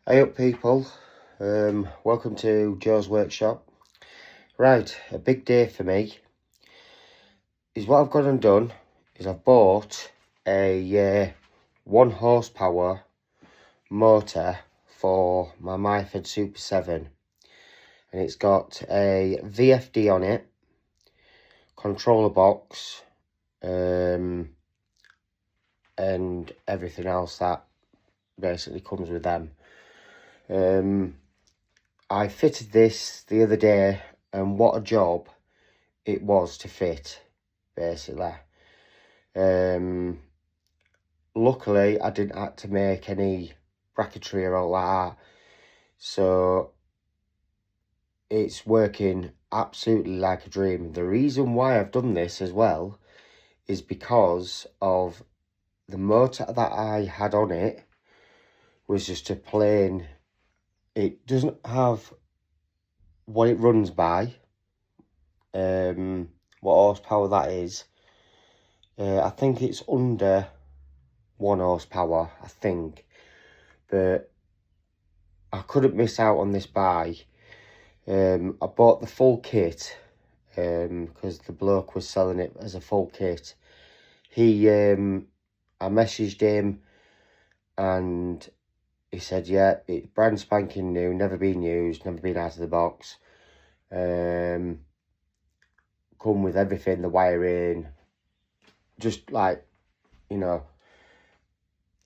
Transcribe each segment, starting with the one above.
Hey up people, welcome to Joe's Workshop. Right, a big day for me is what I've gone and done is I've bought a 1 horsepower motor for my Myford Super 7, and it's got a VFD on it, controller box, and everything else that basically comes with them. I fitted this the other day, and what a job it was to fit, basically. Luckily, I didn't have to make any bracketry or all that, so it's working absolutely like a dream. The reason why I've done this as well is because of the motor that I had on it was just a plain, it doesn't have what it runs by, what horsepower that is. I think it's under 1 horsepower, I think, but I couldn't miss out on this buy. I bought the full kit because the bloke was selling it as a full kit. I messaged him and he said, yeah, it's brand spanking new, never been used, never been out of the box. Come with everything, the wiring, just like, you know,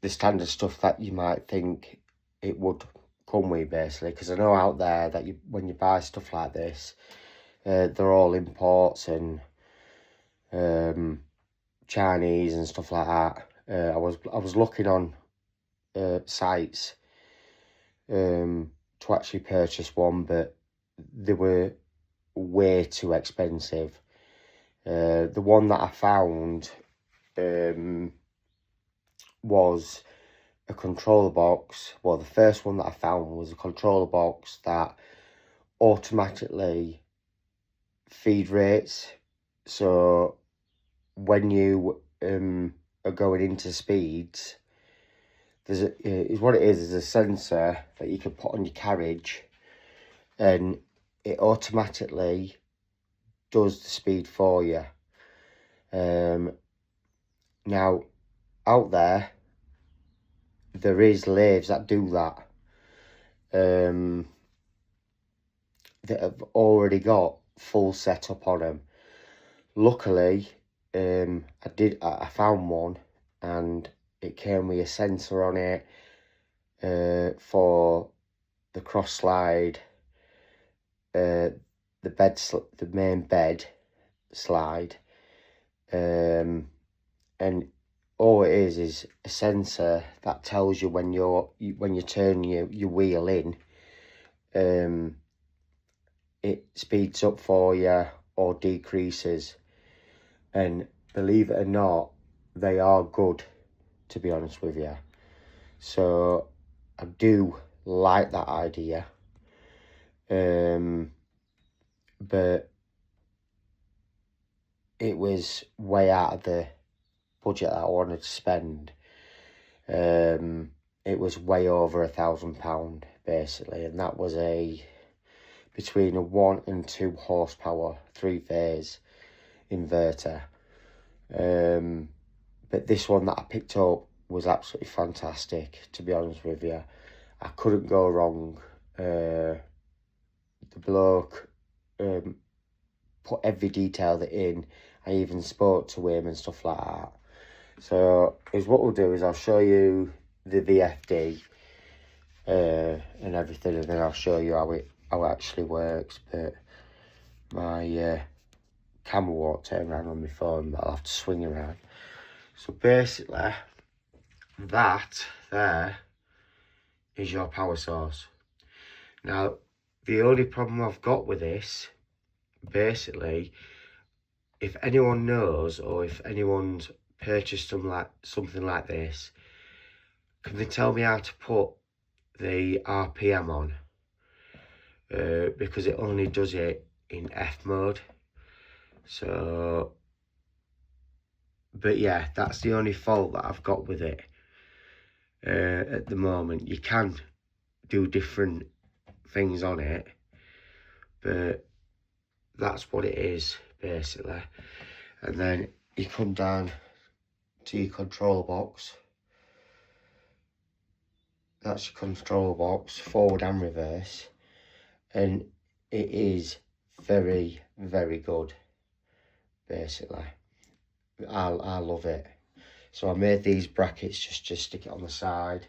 the standard stuff that you might think it would come with, basically, because I know out there that when you buy stuff like this, they're all imports and Chinese and stuff like that. I was looking on sites to actually purchase one, but they were way too expensive. The one that I found was a controller box. Well, the first one that I found was a controller box that automatically feed rates. So when you are going into speeds, is what it is a sensor that you can put on your carriage, and it automatically does the speed for you. Now, out there is lathes that do that, that have already got full setup on them. Luckily, I found one, and it came with a sensor on it for the cross slide, the main bed slide, and all it is a sensor that tells you when you turn your wheel in, it speeds up for you or decreases. And believe it or not, they are good, to be honest with you. So I do like that idea, but it was way out of the budget that I wanted to spend. It was way over £1,000 basically, and that was between a 1 and 2 horsepower 3-phase inverter. But this one that I picked up was absolutely fantastic, to be honest with you. I couldn't go wrong. The bloke put every detail in. I even spoke to him and stuff like that. So what we'll do is I'll show you the VFD and everything, and then I'll show you how it actually works. But my camera won't turn around on my phone, but I'll have to swing around. So basically, that there is your power source. Now, the only problem I've got with this, basically, if anyone knows, or if anyone's purchased something like this, can they tell me how to put the RPM on? Because it only does it in F mode. So, but yeah, that's the only fault that I've got with it at the moment. You can do different things on it, but that's what it is basically. And then you come down to your controller box. That's your controller box, forward and reverse, and it is very, very good basically. I love it. So I made these brackets just to stick it on the side.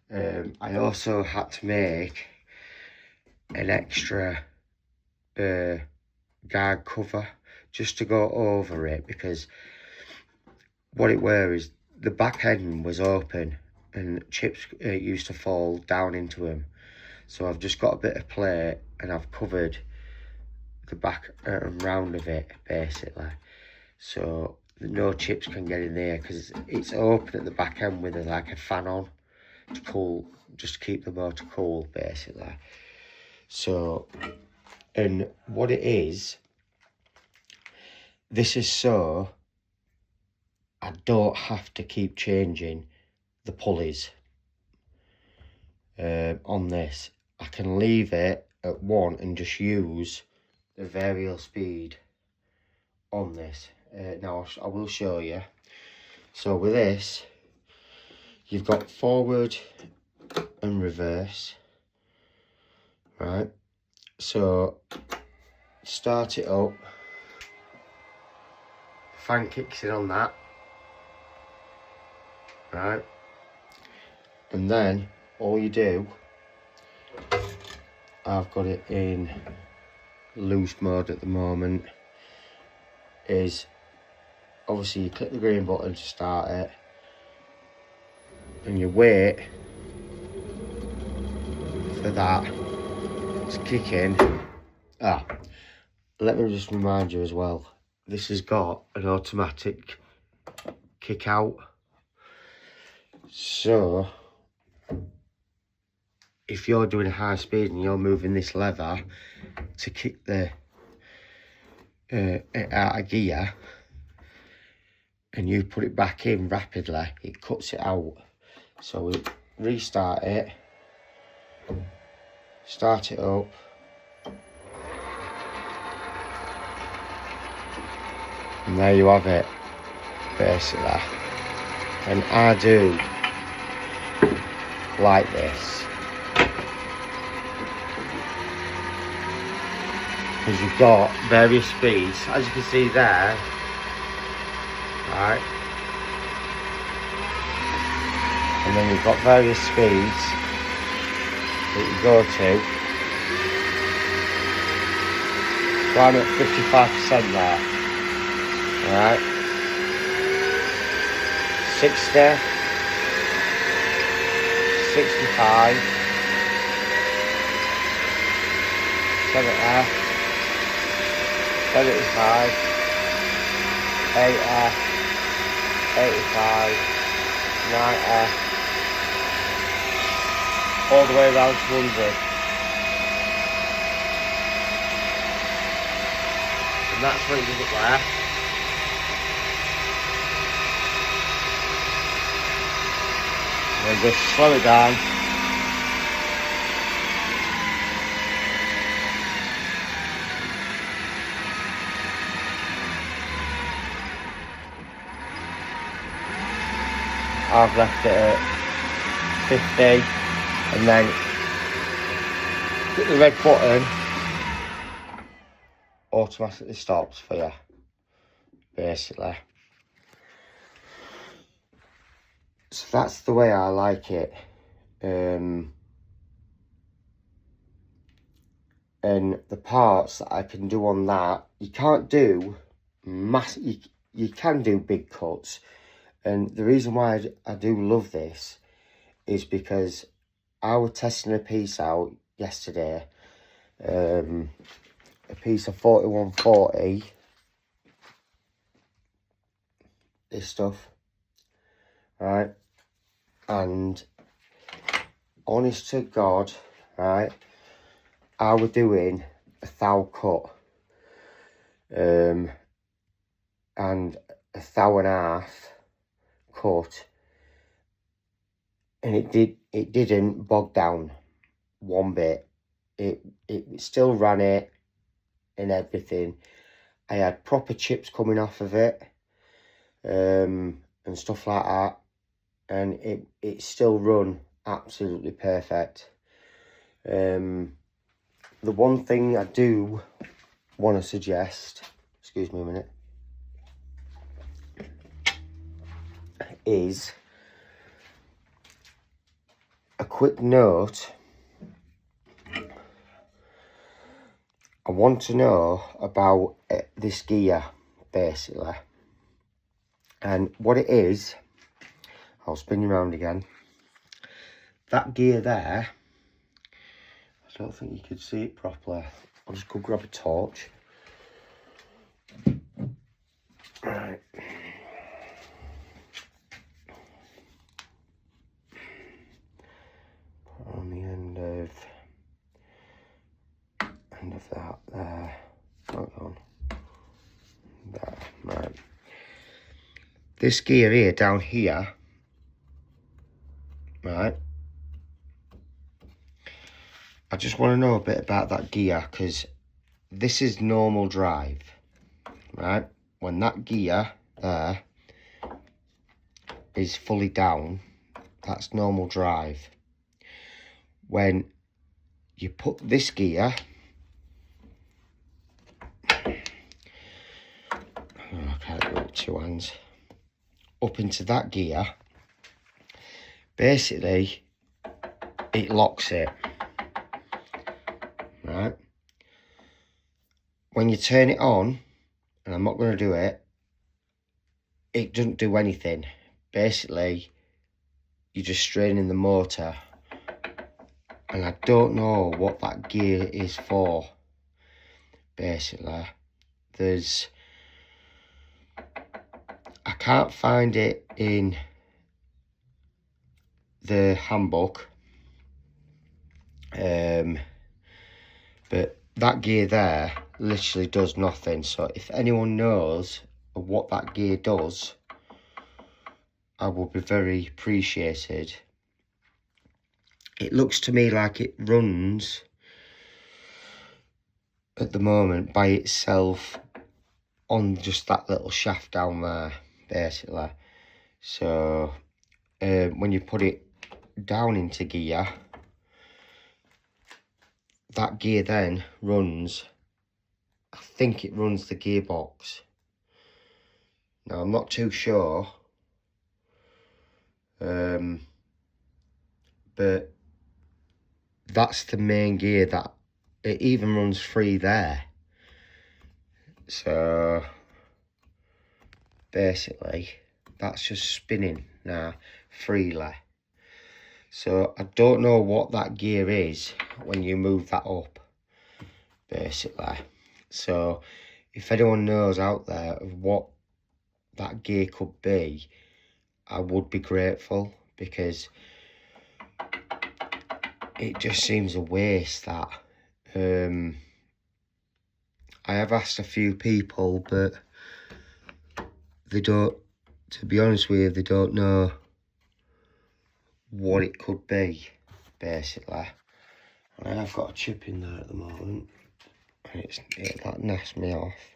I also had to make an extra guard cover just to go over it, because what it were is the back end was open and chips used to fall down into them. So I've just got a bit of plate and I've covered the back and round of it basically, so no chips can get in there, because it's open at the back end with like a fan on to cool, just to keep the motor cool basically. So, and what it is, this is so I don't have to keep changing the pulleys on this. I can leave it at 1 and just use the variable speed on this. Now I will show you. So with this, you've got forward and reverse, right? So start it up, fan kicks in on that, right? And then all you do, I've got it in loose mode at the moment, is obviously you click the green button to start it and you wait for that to kick in. Let me just remind you as well, this has got an automatic kick out, so if you're doing a high speed and you're moving this lever to kick the it out of gear and you put it back in rapidly, it cuts it out. So we restart it, start it up, and there you have it basically. And I do like this, because you've got various speeds, as you can see there, right? And then you've got various speeds that you go to. So I'm at 55% there, alright? 60, 65, 70, 75, 80, 85, 90, all the way around to 100. And that's what it does up there. And then just slow it down. I've left it at 50, and then hit the red button, automatically stops for you, basically. So that's the way I like it. And the parts that I can do on that, you can't do you can do big cuts. And the reason why I do love this is because I was testing a piece out yesterday, a piece of 4140, this stuff, right? And honest to God, right, I was doing a thou cut, and a thou and a half cut, and it didn't bog down. one bit. It still ran it and everything. I had proper chips coming off of it, and stuff like that, and it still run absolutely perfect. The one thing I do want to suggest, excuse me a minute, is a quick note. I want to know about this gear, basically. And what it is, I'll spin you around again. That gear there, I don't think you could see it properly. I'll just go grab a torch. Right. Put on the end of that there. Hold on. There, right. This gear here, down here, right, I just want to know a bit about that gear, because this is normal drive, right? When that gear there is fully down, that's normal drive. When you put this gear, I can't do it with two hands, up into that gear, basically it locks it, right? When you turn it on, and I'm not going to do it, it doesn't do anything. Basically, you're just straining the motor, and I don't know what that gear is for. Basically, I can't find it in the handbook, but that gear there literally does nothing. So if anyone knows what that gear does, I would be very appreciated. It looks to me like it runs at the moment by itself on just that little shaft down there, basically. So when you put it down into gear, that gear then runs, I think it runs the gearbox. Now I'm not too sure, but that's the main gear, that it even runs free there. So basically that's just spinning now freely. So I don't know what that gear is when you move that up, basically. So if anyone knows out there of what that gear could be, I would be grateful, because it just seems a waste, that. I have asked a few people, but they don't, to be honest with you, they don't know what it could be, basically. And I have got a chip in there at the moment, and that nasts me off.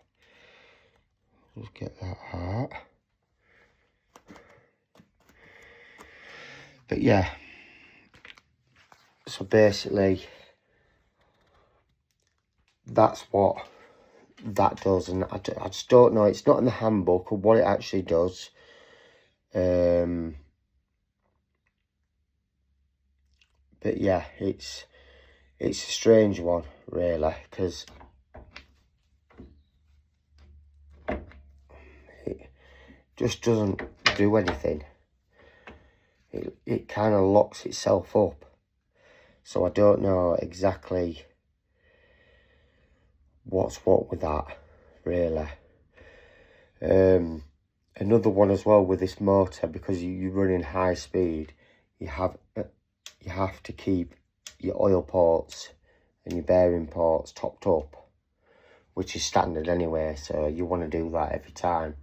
Let's get that out. But yeah, so basically that's what that does, and I just don't know, it's not in the handbook of what it actually does. But yeah, it's a strange one, really, because it just doesn't do anything. It kind of locks itself up, so I don't know exactly what's what with that, really. Another one as well with this motor, because you run in high speed, you have to keep your oil ports and your bearing ports topped up, which is standard anyway, so you want to do that every time.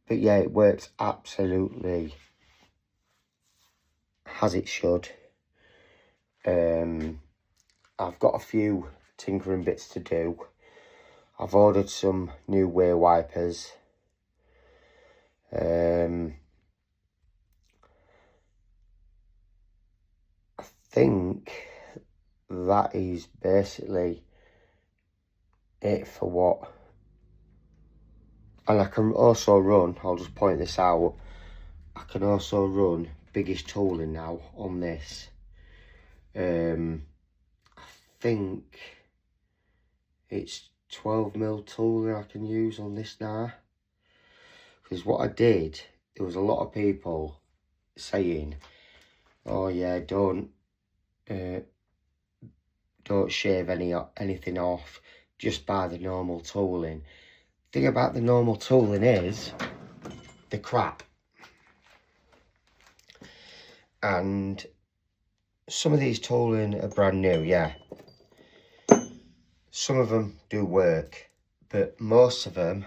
But yeah, it works absolutely as it should. I've got a few tinkering bits to do. I've ordered some new wear wipers. I think that is basically it for what. And I can also run, I'll just point this out, I can also run biggest tooling now on this. I think it's 12mm tooling I can use on this now. Because what I did, there was a lot of people saying, oh yeah, don't shave anything off, just buy the normal tooling. The thing about the normal tooling is the crap. And some of these tooling are brand new, yeah. Some of them do work, but most of them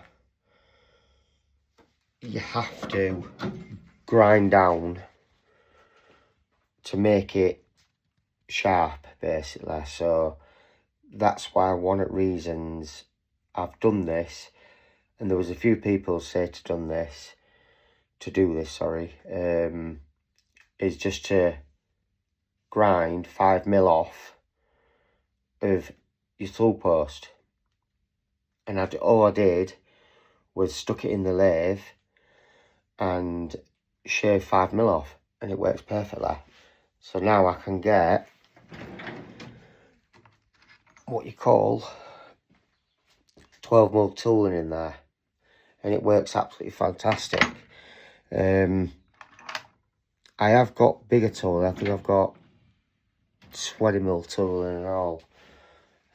you have to grind down to make it sharp, basically. So that's why one of the reasons I've done this, and there was a few people say to do this, is just to grind 5mm off of your tool post. And all I did was stuck it in the lathe and shave 5mm off, and it works perfectly. So now I can get what you call 12mm tooling in there, and it works absolutely fantastic. I have got bigger tooling. I think I've got 20mm tooling and all,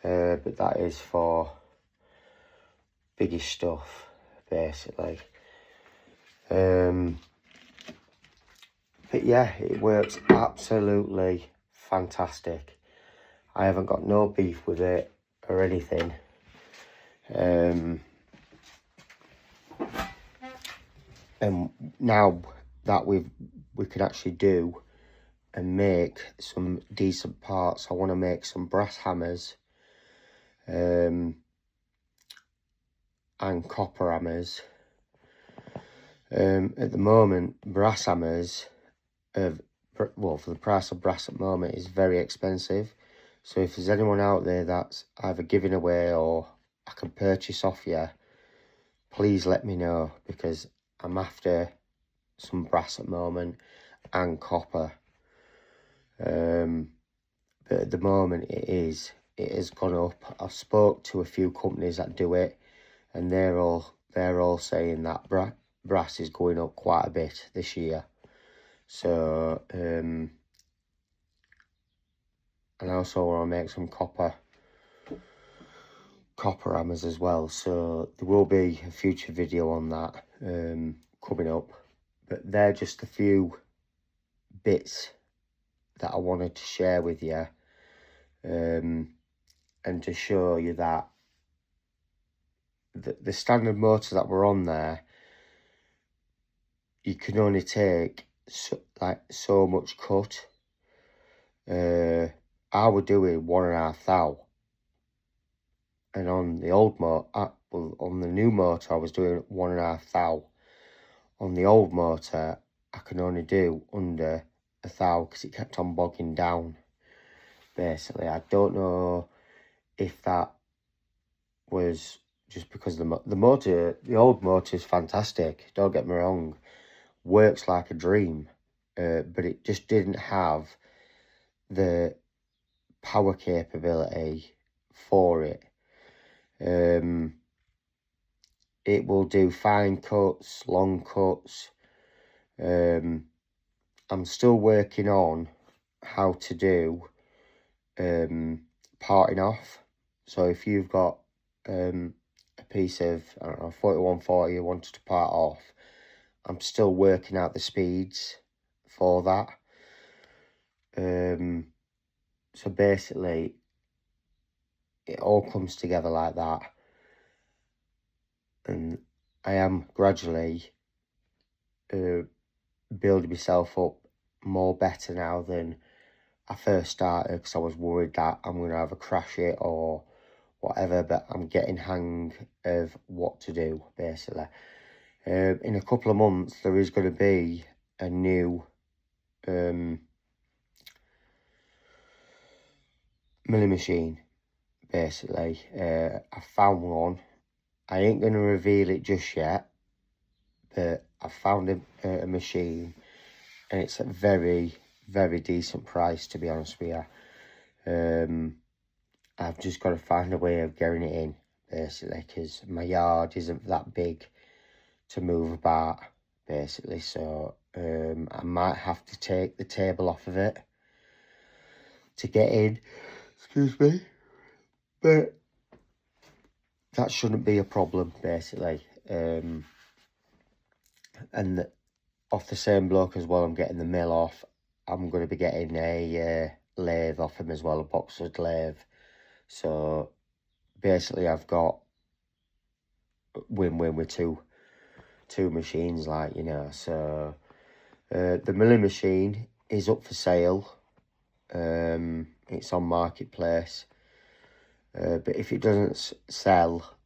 but that is for bigger stuff, basically. But yeah, it works absolutely fantastic. I haven't got no beef with it or anything. And now that we can actually do and make some decent parts, I want to make some brass hammers and copper hammers. At the moment, brass hammers for the price of brass at the moment is very expensive. So if there's anyone out there that's either giving away or I can purchase off you, please let me know, because I'm after some brass at the moment and copper. But at the moment it has gone up. I've spoke to a few companies that do it, and they're all saying that brass is going up quite a bit this year. So and I also want to make some copper hammers as well, so there will be a future video on that coming up. But they're just a few bits that I wanted to share with you, and to show you that the standard motor that were on there, you can only take so much cut. I was doing 1.5 thou, and on the old motor, on the new motor, I was doing 1.5 thou. On the old motor, I can only do under 1 thou because it kept on bogging down. Basically, I don't know if that was just because the old motor is fantastic. Don't get me wrong, works like a dream, but it just didn't have the power capability for it. It will do fine cuts, long cuts. I'm still working on how to do parting off. So if you've got a piece of, I don't know, 4140 you wanted to part off, I'm still working out the speeds for that. So basically, it all comes together like that, and I am gradually building myself up more better now than I first started, because I was worried that I'm going to have a crash it or whatever, but I'm getting hang of what to do, basically. In a couple of months, there is going to be a new milling machine, basically. I found one. I ain't going to reveal it just yet, but I found a machine, and it's a very, very decent price, to be honest with you. I've just got to find a way of getting it in, basically, because my yard isn't that big to move about, basically. So I might have to take the table off of it to get in, excuse me, but that shouldn't be a problem, basically. And off the same bloke as well, I'm getting the mill off. I'm going to be getting a lathe off him as well, a boxwood lathe. So basically I've got win-win with two machines, like, you know. So the milling machine is up for sale. It's on Marketplace, but if it doesn't sell,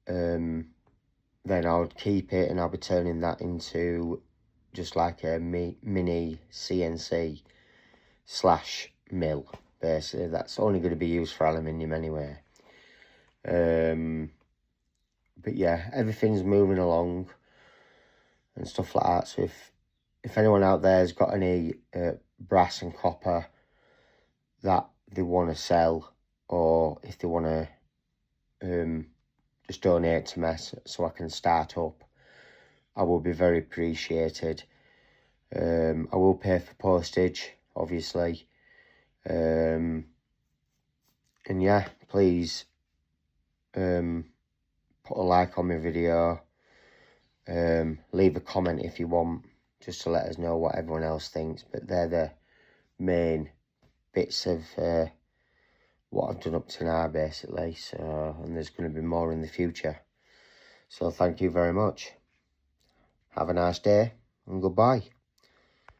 then I would keep it, and I'll be turning that into just like a mini CNC / mill, basically. That's only going to be used for aluminium anyway. But yeah, everything's moving along and stuff like that. So if anyone out there has got any brass and copper that they want to sell, or if they want to just donate to me so I can start up, I will be very appreciated. I will pay for postage, obviously. And yeah, please put a like on my video. Leave a comment if you want, just to let us know what everyone else thinks. But they're the main bits of what I've done up to now, basically. So, and there's going to be more in the future. So thank you very much. Have a nice day, and goodbye.